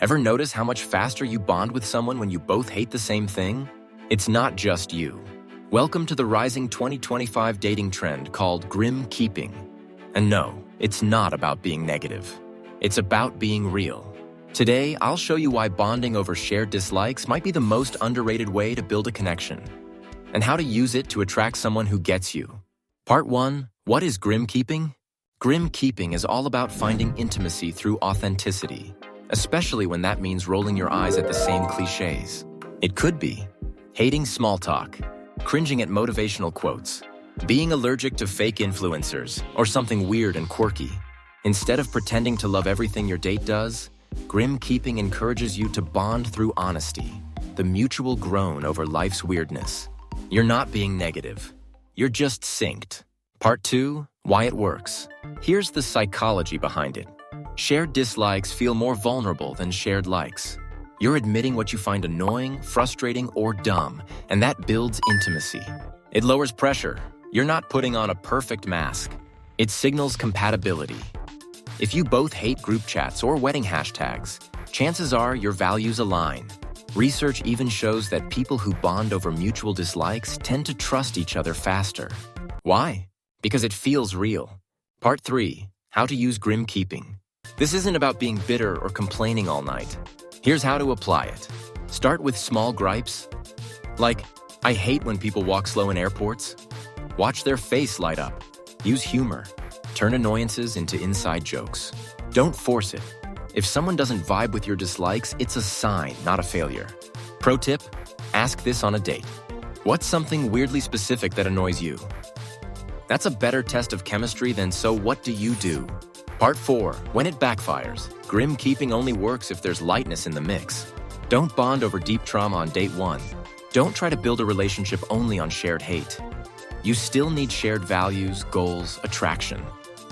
Ever notice how much faster you bond with someone when you both hate the same thing? It's not just you. Welcome to the rising 2025 dating trend called grim keeping. And no, it's not about being negative. It's about being real. Today, I'll show you why bonding over shared dislikes might be the most underrated way to build a connection, and how to use it to attract someone who gets you. Part 1. What is grim keeping? Grim keeping is all about finding intimacy through authenticity, especially when that means rolling your eyes at the same cliches. It could be hating small talk, cringing at motivational quotes, being allergic to fake influencers, or something weird and quirky. Instead of pretending to love everything your date does, grim keeping encourages you to bond through honesty, the mutual groan over life's weirdness. You're not being negative. You're just synced. Part 2. Why it works. Here's the psychology behind it. Shared dislikes feel more vulnerable than shared likes. You're admitting what you find annoying, frustrating, or dumb, and that builds intimacy. It lowers pressure. You're not putting on a perfect mask. It signals compatibility. If you both hate group chats or wedding hashtags, chances are your values align. Research even shows that people who bond over mutual dislikes tend to trust each other faster. Why? Because it feels real. Part 3. How to use grim keeping. This isn't about being bitter or complaining all night. Here's how to apply it. Start with small gripes. Like, I hate when people walk slow in airports. Watch their face light up. Use humor. Turn annoyances into inside jokes. Don't force it. If someone doesn't vibe with your dislikes, it's a sign, not a failure. Pro tip, ask this on a date. What's something weirdly specific that annoys you? That's a better test of chemistry than so what do you do? Part 4. When it backfires. Grim keeping only works if there's lightness in the mix. Don't bond over deep trauma on date 1. Don't try to build a relationship only on shared hate. You still need shared values, goals, attraction.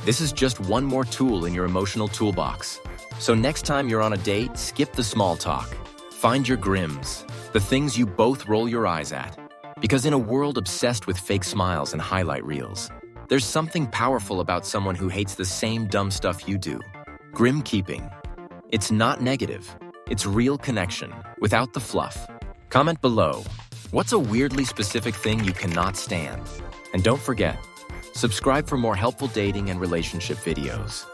This is just one more tool in your emotional toolbox. So next time you're on a date, skip the small talk. Find your grims, the things you both roll your eyes at. Because in a world obsessed with fake smiles and highlight reels, there's something powerful about someone who hates the same dumb stuff you do. Grim keeping. It's not negative. It's real connection, without the fluff. Comment below, what's a weirdly specific thing you cannot stand? And don't forget, subscribe for more helpful dating and relationship videos.